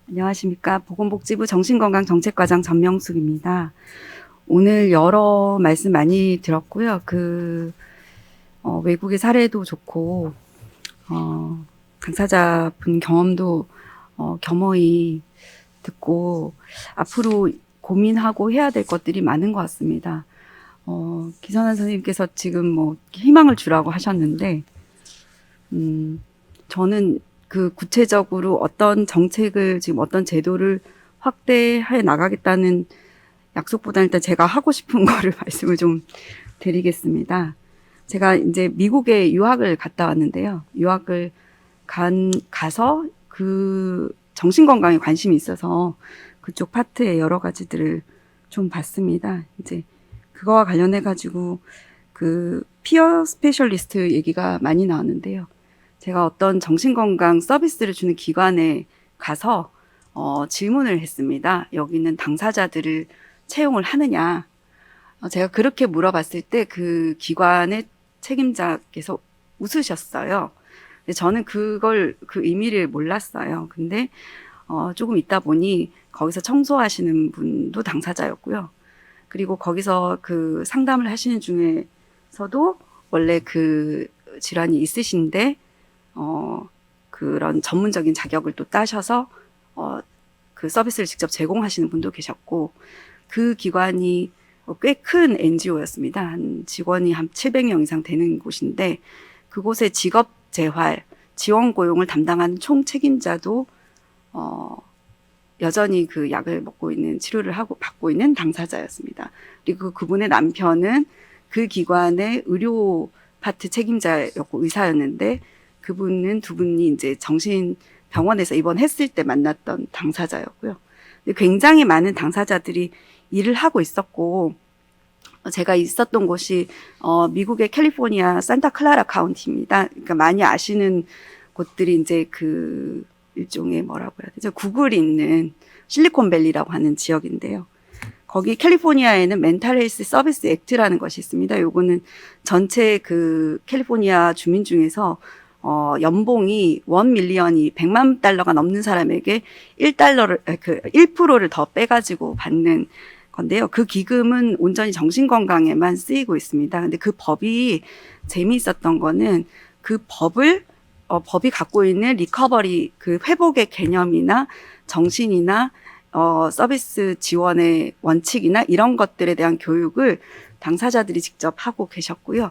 안녕하십니까. 보건복지부 정신건강정책과장 전명숙입니다. 오늘 여러 말씀 많이 들었고요. 외국의 사례도 좋고, 당사자분 경험도 겸허히 듣고, 앞으로 고민하고 해야 될 것들이 많은 것 같습니다. 기선한 선생님께서 지금 희망을 주라고 하셨는데, 저는 구체적으로 어떤 정책을 지금 어떤 제도를 확대해 나가겠다는 약속보다는 일단 제가 하고 싶은 거를 말씀을 좀 드리겠습니다. 제가 이제 미국에 유학을 갔다 왔는데요. 유학을 가서 정신건강에 관심이 있어서 그쪽 파트의 여러 가지들을 좀 봤습니다. 이제 그거와 관련해가지고 피어 스페셜리스트 얘기가 많이 나왔는데요. 제가 어떤 정신건강 서비스를 주는 기관에 가서 질문을 했습니다. 여기는 당사자들을 채용을 하느냐. 제가 그렇게 물어봤을 때 그 기관의 책임자께서 웃으셨어요. 근데 저는 그 의미를 몰랐어요. 근데 조금 있다 보니 거기서 청소하시는 분도 당사자였고요. 그리고 거기서 상담을 하시는 중에서도 원래 질환이 있으신데 그런 전문적인 자격을 또 따셔서 서비스를 직접 제공하시는 분도 계셨고, 그 기관이 꽤 큰 NGO였습니다. 직원이 한 700명 이상 되는 곳인데, 그곳의 직업재활, 지원고용을 담당하는 총 책임자도 여전히 약을 먹고 있는, 치료를 받고 있는 당사자였습니다. 그리고 그분의 남편은 그 기관의 의료 파트 책임자였고 의사였는데, 그분은 두 분이 이제 정신병원에서 입원했을 때 만났던 당사자였고요. 굉장히 많은 당사자들이 일을 하고 있었고, 제가 있었던 곳이 미국의 캘리포니아 산타클라라 카운티입니다. 그러니까 많이 아시는 곳들이 이제 일종의 뭐라고 해야 되죠? 구글이 있는 실리콘밸리라고 하는 지역인데요. 거기 캘리포니아에는 멘탈 헬스 서비스 액트라는 것이 있습니다. 요거는 전체 캘리포니아 주민 중에서 연봉이 1밀리언이 100만 달러가 넘는 사람에게 1%를 더 빼가지고 받는 건데요. 그 기금은 온전히 정신건강에만 쓰이고 있습니다. 근데 그 법이 재미있었던 거는 법이 갖고 있는 리커버리, 회복의 개념이나 정신이나 서비스 지원의 원칙이나 이런 것들에 대한 교육을 당사자들이 직접 하고 계셨고요.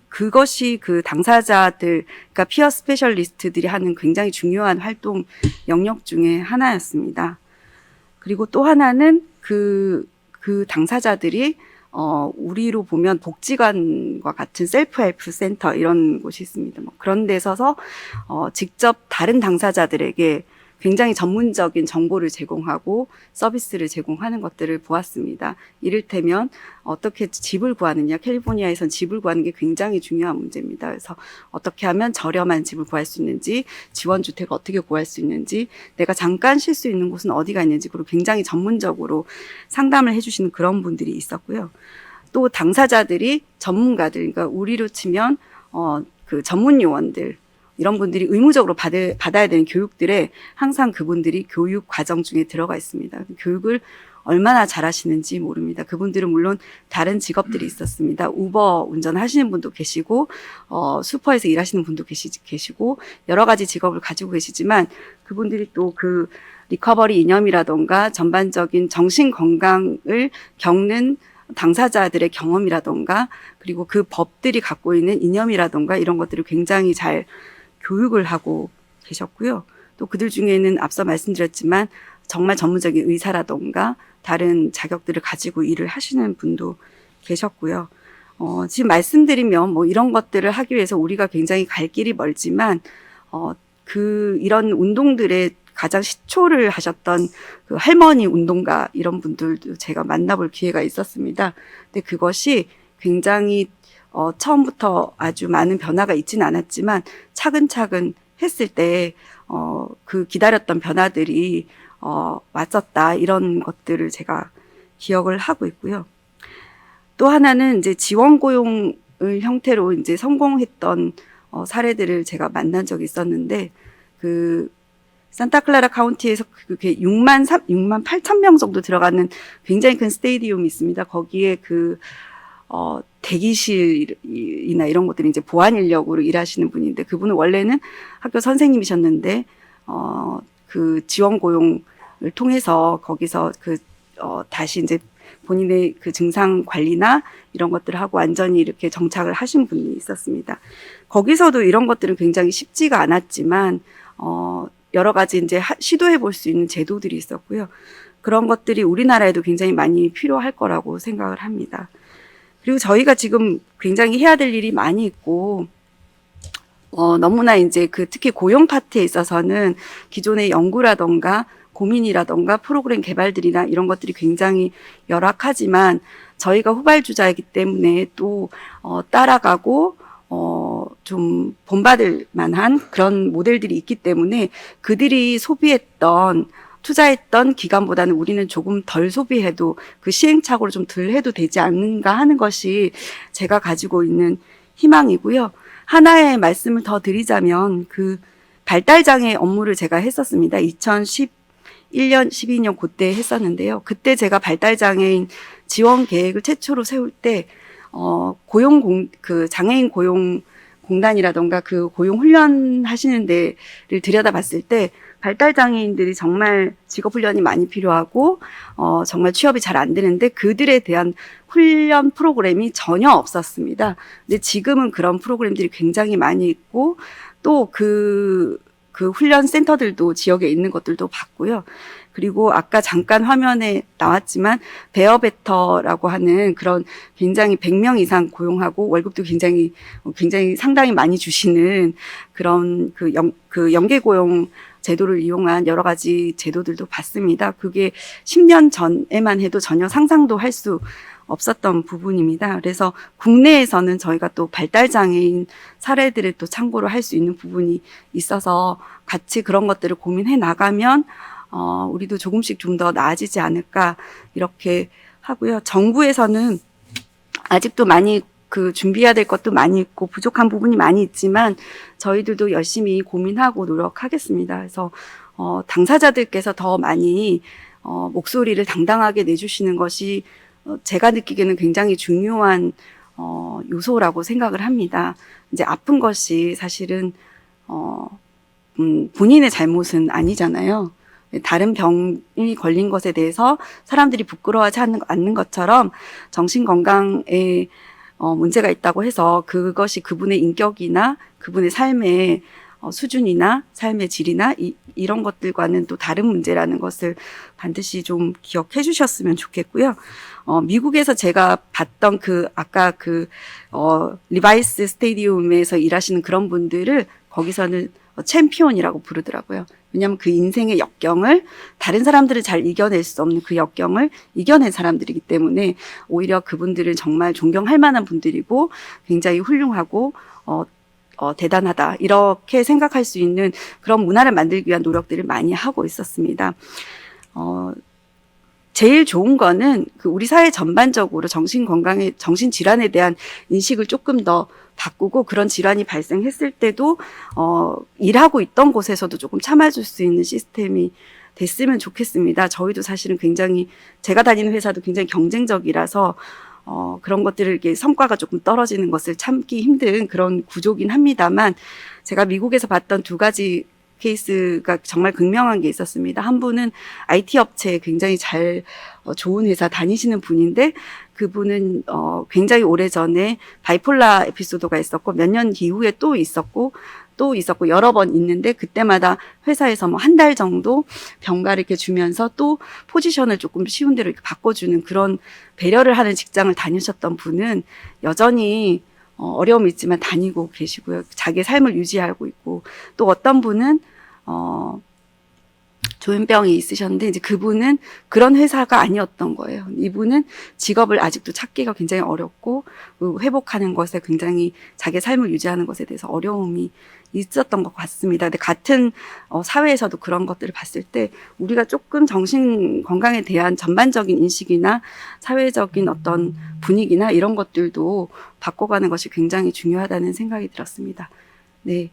그것이 당사자들, 그러니까 피어 스페셜리스트들이 하는 굉장히 중요한 활동 영역 중에 하나였습니다. 그리고 또 하나는 당사자들이 우리로 보면 복지관과 같은 셀프 헬프 센터 이런 곳이 있습니다. 그런 데 서서 직접 다른 당사자들에게 굉장히 전문적인 정보를 제공하고 서비스를 제공하는 것들을 보았습니다. 이를테면 어떻게 집을 구하느냐, 캘리포니아에선 집을 구하는 게 굉장히 중요한 문제입니다. 그래서 어떻게 하면 저렴한 집을 구할 수 있는지, 지원주택을 어떻게 구할 수 있는지, 내가 잠깐 쉴 수 있는 곳은 어디가 있는지, 그리고 굉장히 전문적으로 상담을 해주시는 그런 분들이 있었고요. 또 당사자들이 전문가들, 그러니까 우리로 치면 전문 요원들, 이런 분들이 의무적으로 받아야 되는 교육들에 항상 그분들이 교육 과정 중에 들어가 있습니다. 교육을 얼마나 잘하시는지 모릅니다. 그분들은 물론 다른 직업들이 있었습니다. 우버 운전하시는 분도 계시고, 슈퍼에서 일하시는 분도 계시고, 여러 가지 직업을 가지고 계시지만, 그분들이 또 리커버리 이념이라던가 전반적인 정신 건강을 겪는 당사자들의 경험이라던가, 그리고 그 법들이 갖고 있는 이념이라던가 이런 것들을 굉장히 잘 교육을 하고 계셨고요. 또 그들 중에는 앞서 말씀드렸지만 정말 전문적인 의사라던가 다른 자격들을 가지고 일을 하시는 분도 계셨고요. 지금 말씀드리면 이런 것들을 하기 위해서 우리가 굉장히 갈 길이 멀지만 이런 운동들의 가장 시초를 하셨던 할머니 운동가 이런 분들도 제가 만나볼 기회가 있었습니다. 근데 그것이 굉장히 처음부터 아주 많은 변화가 있지는 않았지만 차근차근 했을 때 기다렸던 변화들이 왔었다, 이런 것들을 제가 기억을 하고 있고요. 또 하나는 이제 지원 고용을 형태로 이제 성공했던 사례들을 제가 만난 적이 있었는데 산타클라라 카운티에서 그게 6만 8천 명 정도 들어가는 굉장히 큰 스테디움이 있습니다. 거기에 대기실이나 이런 것들이 이제 보안 인력으로 일하시는 분인데, 그분은 원래는 학교 선생님이셨는데, 그 지원 고용을 통해서 거기서 다시 이제 본인의 그 증상 관리나 이런 것들을 하고 완전히 이렇게 정착을 하신 분이 있었습니다. 거기서도 이런 것들은 굉장히 쉽지가 않았지만, 여러 가지 이제 시도해 볼 수 있는 제도들이 있었고요. 그런 것들이 우리나라에도 굉장히 많이 필요할 거라고 생각을 합니다. 그리고 저희가 지금 굉장히 해야 될 일이 많이 있고, 너무나 이제 특히 고용 파트에 있어서는 기존의 연구라던가 고민이라던가 프로그램 개발들이나 이런 것들이 굉장히 열악하지만, 저희가 후발주자이기 때문에 또 따라가고 좀 본받을 만한 그런 모델들이 있기 때문에, 그들이 투자했던 기간보다는 우리는 조금 덜 소비해도 그 시행착오를 좀 덜 해도 되지 않는가 하는 것이 제가 가지고 있는 희망이고요. 하나의 말씀을 더 드리자면, 그 발달장애 업무를 제가 했었습니다. 2011년, 12년 그때 했었는데요. 그때 제가 발달장애인 지원 계획을 최초로 세울 때, 장애인 고용 공단이라던가 그 고용 훈련 하시는 데를 들여다봤을 때, 발달장애인들이 정말 직업훈련이 많이 필요하고, 정말 취업이 잘 안 되는데 그들에 대한 훈련 프로그램이 전혀 없었습니다. 근데 지금은 그런 프로그램들이 굉장히 많이 있고, 또 그 훈련 센터들도 지역에 있는 것들도 봤고요. 그리고 아까 잠깐 화면에 나왔지만, 베어베터라고 하는 그런 굉장히 100명 이상 고용하고 월급도 굉장히 상당히 많이 주시는 그런 연계 고용 제도를 이용한 여러 가지 제도들도 봤습니다. 그게 10년 전에만 해도 전혀 상상도 할 수 없었던 부분입니다. 그래서 국내에서는 저희가 또 발달장애인 사례들을 또 참고로 할 수 있는 부분이 있어서 같이 그런 것들을 고민해 나가면 우리도 조금씩 좀 더 나아지지 않을까 이렇게 하고요. 정부에서는 아직도 많이 준비해야 될 것도 많이 있고 부족한 부분이 많이 있지만, 저희들도 열심히 고민하고 노력하겠습니다. 그래서 당사자들께서 더 많이 목소리를 당당하게 내주시는 것이 제가 느끼기에는 굉장히 중요한 요소라고 생각을 합니다. 이제 아픈 것이 사실은 본인의 잘못은 아니잖아요. 다른 병이 걸린 것에 대해서 사람들이 부끄러워하지 않는 것처럼, 정신건강에 문제가 있다고 해서 그것이 그분의 인격이나 그분의 삶의 수준이나 삶의 질이나 이런 것들과는 또 다른 문제라는 것을 반드시 좀 기억해 주셨으면 좋겠고요. 미국에서 제가 봤던 아까 리바이스 스테디움에서 일하시는 그런 분들을 거기서는 챔피언이라고 부르더라고요. 왜냐하면 그 인생의 역경을, 다른 사람들은 잘 이겨낼 수 없는 그 역경을 이겨낸 사람들이기 때문에 오히려 그분들은 정말 존경할 만한 분들이고 굉장히 훌륭하고 대단하다 이렇게 생각할 수 있는 그런 문화를 만들기 위한 노력들을 많이 하고 있었습니다. 제일 좋은 거는 우리 사회 전반적으로 정신질환에 대한 인식을 조금 더 바꾸고, 그런 질환이 발생했을 때도 일하고 있던 곳에서도 조금 참아줄 수 있는 시스템이 됐으면 좋겠습니다. 저희도 사실은 제가 다니는 회사도 굉장히 경쟁적이라서 그런 것들을 이렇게 성과가 조금 떨어지는 것을 참기 힘든 그런 구조긴 합니다만, 제가 미국에서 봤던 두 가지 케이스가 정말 극명한 게 있었습니다. 한 분은 IT 업체에 굉장히 좋은 회사 다니시는 분인데, 그분은 굉장히 오래전에 바이폴라 에피소드가 있었고, 몇 년 이후에 또 있었고 여러 번 있는데, 그때마다 회사에서 한 달 정도 병가를 이렇게 주면서 또 포지션을 조금 쉬운 대로 이렇게 바꿔주는 그런 배려를 하는 직장을 다니셨던 분은 여전히 어려움이 있지만 다니고 계시고요. 자기의 삶을 유지하고 있고, 또 어떤 분은 조현병이 있으셨는데, 이제 그분은 그런 회사가 아니었던 거예요. 이분은 직업을 아직도 찾기가 굉장히 어렵고, 회복하는 것에 굉장히 자기의 삶을 유지하는 것에 대해서 어려움이 있었던 것 같습니다. 근데 같은 사회에서도 그런 것들을 봤을 때 우리가 조금 정신 건강에 대한 전반적인 인식이나 사회적인 어떤 분위기나 이런 것들도 바꿔가는 것이 굉장히 중요하다는 생각이 들었습니다. 네,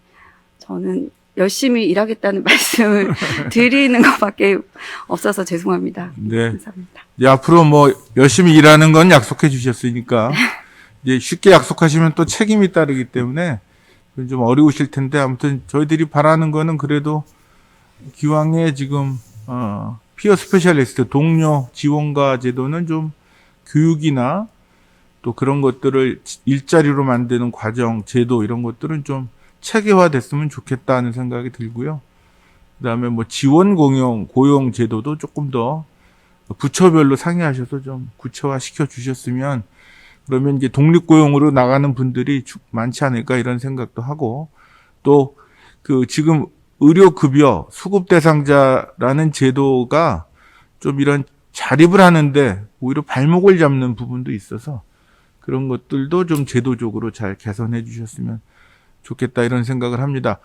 저는 열심히 일하겠다는 말씀을 드리는 것밖에 없어서 죄송합니다. 네. 감사합니다. 이제 앞으로 뭐 열심히 일하는 건 약속해 주셨으니까 이제 쉽게 약속하시면 또 책임이 따르기 때문에 좀 어려우실 텐데 아무튼 저희들이 바라는 거는 그래도 기왕에 지금 피어 스페셜리스트 동료 지원가 제도는 좀 교육이나 또 그런 것들을 일자리로 만드는 과정, 제도 이런 것들은 좀 체계화됐으면 좋겠다는 생각이 들고요. 그다음에 뭐 지원 고용 제도도 조금 더 부처별로 상의하셔서 좀 구체화 시켜 주셨으면 그러면 이제 독립고용으로 나가는 분들이 많지 않을까 이런 생각도 하고 또 그 지금 의료급여 수급 대상자라는 제도가 좀 이런 자립을 하는데 오히려 발목을 잡는 부분도 있어서 그런 것들도 좀 제도적으로 잘 개선해 주셨으면 좋겠다 이런 생각을 합니다.